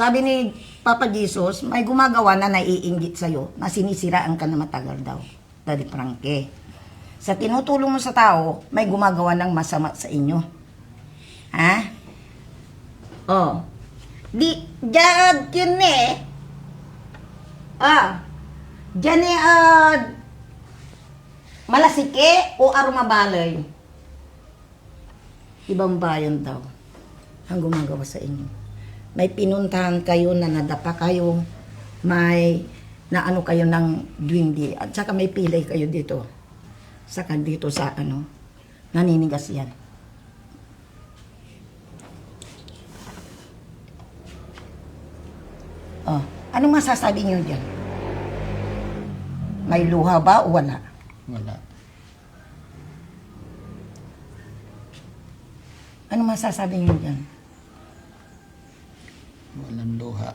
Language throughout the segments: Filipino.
Sabi ni Papa Jesus, may gumagawa na naiinggit sa'yo, na sinisiraan ka na matagal daw. Daddy Frankie. Sa tinutulong mo sa tao, may gumagawa ng masama sa inyo. Ha? Oh. Di, dyan, yun eh. Dyan eh, Malasike o Arumabalay. Ibang bayan daw ang gumagawa sa inyo. May pinuntahan kayo na nadapa kayo, may naano kayo ng duwindi, at saka may pilay kayo dito. Saka dito sa naninigas yan. Oh, anong masasabi niyo dyan? May luha ba o wala? Wala. Anong masasabi niyo dyan? Walang luha.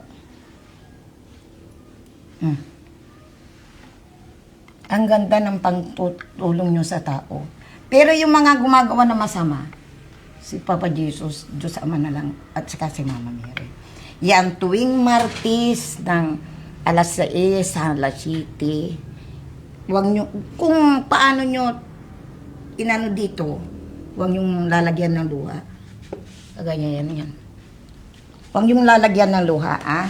Ang ganda ng pagtulong nyo sa tao. Pero yung mga gumagawa na masama, si Papa Jesus, Diyos Ama na lang, at saka si Mama Mary. Yan, tuwing Martes ng alas 6 sa alas 7, huwag nyo, kung paano nyo inano dito, huwag yung lalagyan ng luha. Kaganyan yan. Huwag yung lalagyan ng luha, ah.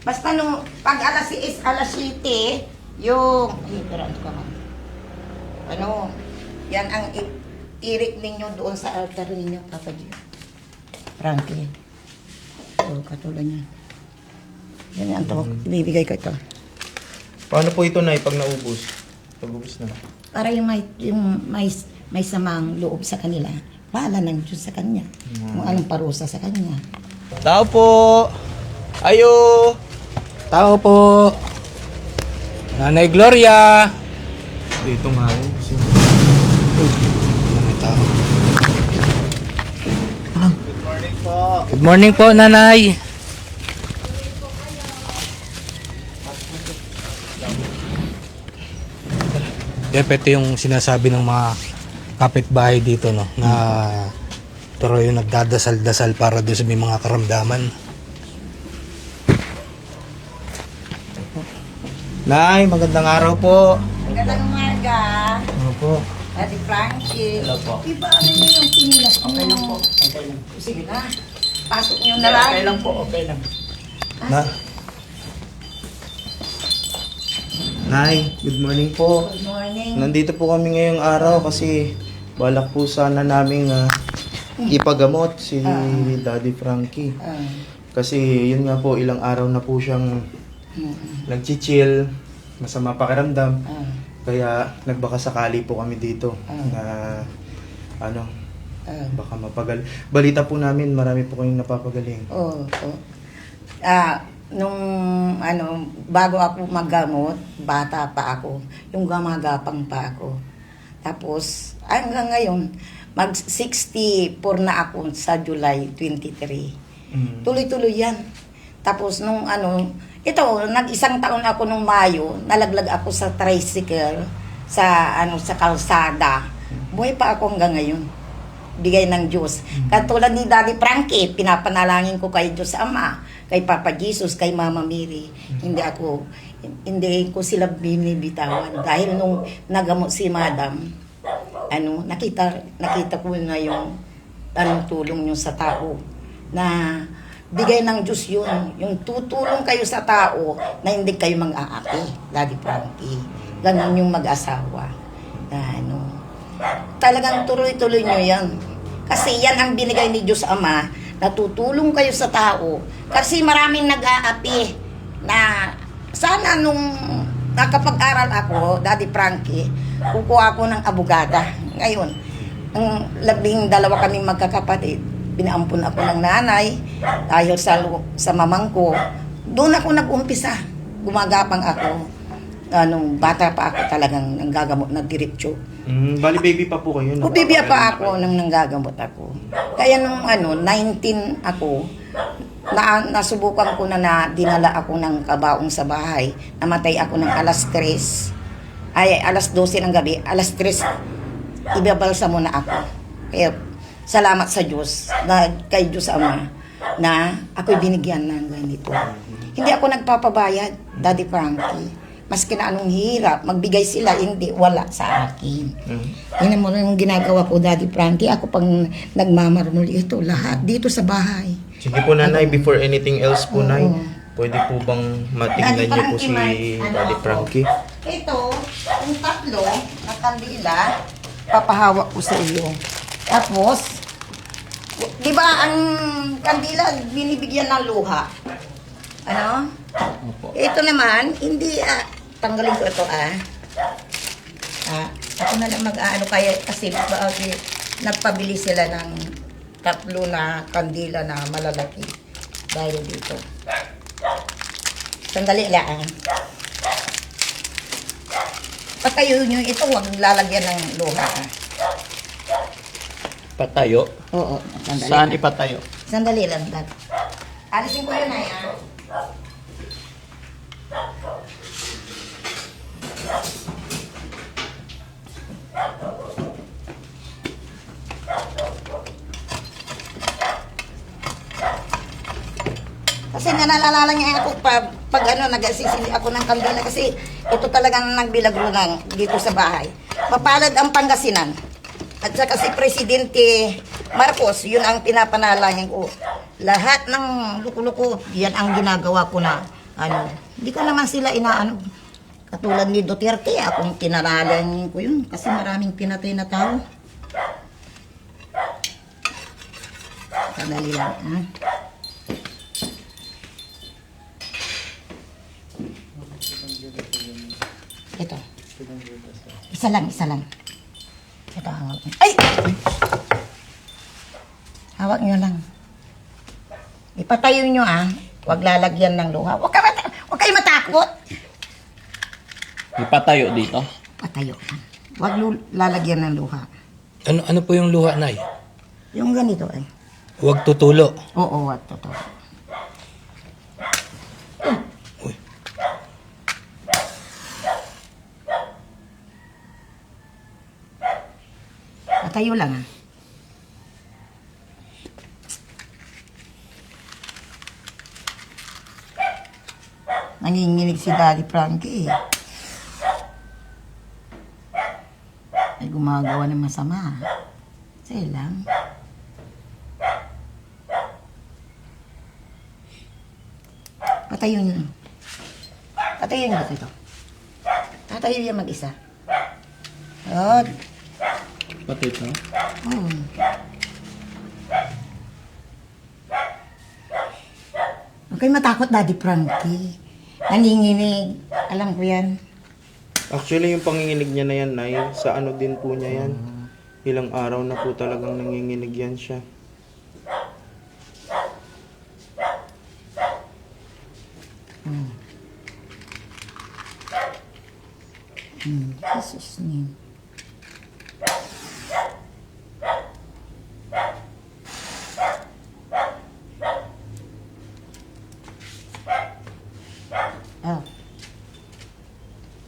Basta nung pag alas 6, alas 7, yung, yan ang irik ninyo doon sa altar ninyo, Papa Diyo. Frankie. So, katulad niyan. Yan ang to, ibibigay ko ito. Paano po ito na pag naubos? Pag ubos na. Para yung may samang loob sa kanila, bahala ng Diyos sa kanya. Kung anong parusa sa kanya. Tao po! Ayo! Tao po! Nanay Gloria! Dito nga yun. Nanay tao. Good morning po! Good morning po, Nanay! Dep, ito yung sinasabi ng mga kapitbahay dito, no? Na pero yung nagdadasal-dasal para doon sa may mga karamdaman. Nay, magandang araw po! Magandang umaga. Ano po? Daddy Frankie. Hello po. Iba niyo yung pinilas mo. Okay lang po. Okay lang. Sige na. Pasok niyo na lang. Okay lang po, okay lang. Na? Nay, good morning po. Good morning. Nandito po kami ngayong araw kasi balak po sana namin ipagamot si Daddy Frankie. Kasi yun nga po, ilang araw na po siyang nag-chill, masama pakiramdam. Kaya nagbaka sakali po kami dito na baka mapagal. Balita po namin, marami po kayong napapagaling. Oo. Nung bago ako maggamot, bata pa ako. Yung gamagapang pa ako. Tapos, hanggang ngayon, mag-64 na ako sa July 23. Tuloy-tuloy yan. Tapos nung nag-isang taon ako nung Mayo, nalaglag ako sa tricycle sa kalsada. Buhay pa ako hanggang ngayon. Bigay ng Diyos. Katulad ni Daddy Frankie, pinapanalangin ko kay Diyos Ama, kay Papa Jesus, kay Mama Mary. Hindi ko sila binibitawan. Dahil nung nagamot si Madam, nakita ko na yung tulong nyo sa tao. Na bigay ng Diyos yun. Yung tutulong kayo sa tao na hindi kayo mang-aapi, Daddy Frankie. Ganon yung mag-asawa. Talagang tuloy-tuloy nyo yan. Kasi yan ang binigay ni Diyos Ama, na tutulong kayo sa tao. Kasi maraming nag-aapi na sana nung nakapag-aral ako, Daddy Frankie, kukuha ako ng abogada. Ngayon, ang 12 kaming magkakapatid, pinaampun ako ng nanay dahil sa mamang ko. Doon ako nag-umpisa. Gumagapang ako. Nung bata pa ako talagang nanggagamot na diretso. Bali baby pa po kayo. O baby pa ako nang nanggagamot ako. Kaya nung 19 ako, nasubukan ko na dinala ako ng kabaong sa bahay. Namatay ako ng alas 3. Alas 12 ng gabi. Alas 3, ibabalsa mo na ako. Kaya salamat sa Diyos, kay Diyos Ama, na ako'y binigyan ng ganito. Hindi ako nagpapabayad, Daddy Frankie. Maski na anong hirap, magbigay sila, hindi, wala sa akin. Yan mo yung ginagawa ko, Daddy Frankie. Ako pang nagmamarmol ito, lahat dito sa bahay. Sige po nanay, before anything else po nay, pwede po bang matignan Daddy niyo po Frankie, si Daddy ako? Frankie? Ito, yung tatlo na kandila, papahawak ko sa iyo. Tapos, di ba ang kandila binibigyan ng luha? Ano? Opo. Ito naman, hindi, tanggalin ko ito, ako na lang mag-aano kaya, kasi nagpabili sila ng tatlo na kandila na malalaki. Dahil dito. Sandali lang. Patayo nyo ito, huwag lalagyan ng luha. Patayo? Oo, sandali. Saan ipatayo? Sandali lang, Dad. Alisin ko yun, ay, Kasi nanalala niya ako pag nagsisindi ako ng kandila kasi ito talagang nagbilagro ng dito sa bahay. Mapalad ang Pangasinan. At saka si Presidente Marcos, yun ang pinapanalangin ko. Lahat ng luko-luko, yan ang ginagawa ko na hindi ko naman sila inaano. Katulad ni Duterte, akong tinaralangin ko yun kasi maraming pinatay na tao. Sandali lang, Ito. Isa lang. Ito, hawak niyo. Ay! Hawak niyo lang. Ipatayo niyo, Huwag lalagyan ng luha. Huwag kayo matakot. Ipatayo dito. Patayo. Huwag lalagyan ng luha. Ano po yung luha, Nay? Yung ganito, Huwag tutulo. Oo, wag totoo. Uy. Patayo lang, Nanginginig si Daddy Frankie, Ay gumagawa ng masama. Sige lang. Patayo niyo. Patayo niyo ito. Tatayo niya mag-isa. Yun. Pati ito. Huwag kayo matakot, Daddy Frankie. Nanginginig. Alam ko yan. Actually, yung panginginig niya na yan, nay, sa ano din po niya yan. Ilang araw na po talagang nanginginig yan siya. Jesus name. Oh.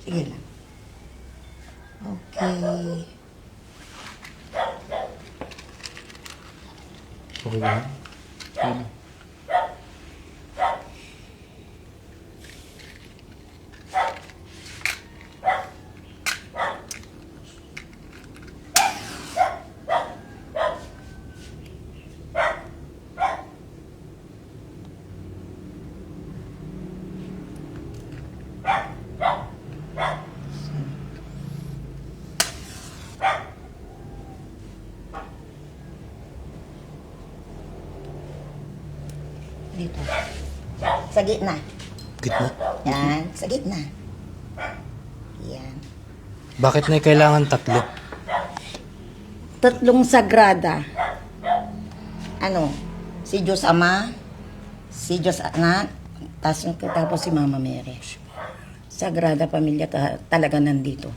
Sige lang. Okay. Okay ba? Dito. Sa gitna. Gitna. Yan. Sa gitna. Yan. Bakit na kailangan tatlo? Tatlong sagrada. Si Diyos Ama, si Diyos Anak, tapos si Mama Mary. Sagrada Pamilya talaga nandito.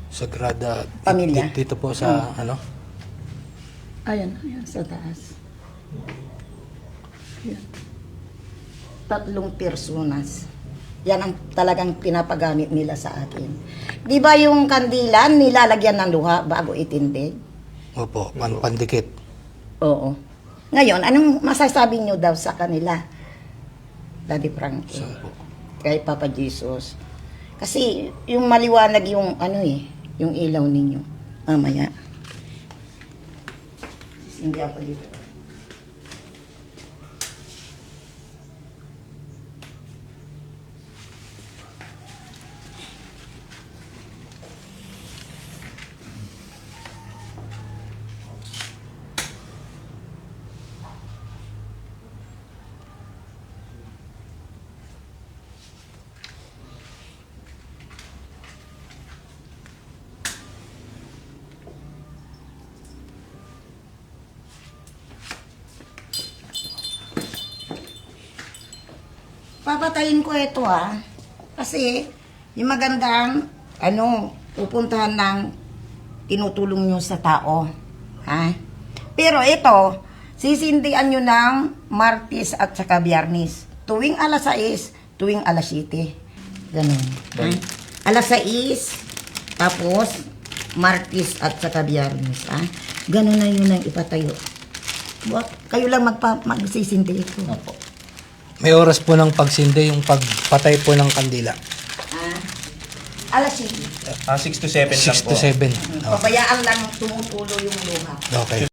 Sagrada. Pamilya. Dito po sa Ayan, sa taas. Ayan. Tatlong personas. Yan ang talagang pinapagamit nila sa akin. Di ba yung kandila, nilalagyan ng luha bago itindig? Opo, pandikit. Oo. Ngayon, anong masasabi nyo daw sa kanila? Daddy Frankie. Kay Papa Jesus. Kasi yung maliwanag yung yung ilaw ninyo. Mamaya. Hindi ako dito. Papatayin ko ito kasi yung magandang pupuntahan ng tinutulong nyo sa tao. Pero ito, sisindihan nyo ng Martes at saka Biyernes. Tuwing alas 6, tuwing alas 7. Ganun. Alas 6, tapos Martes at saka Biyernes. Ganun na yun ang ipatayo. Kayo lang magsisindi ito. Opo. May oras po ng pagsindi, yung pagpatay po ng kandila. Alas 7. 6 to 7 lang 6 po. to 7. Pabayaan lang tumutulo yung luha. Okay.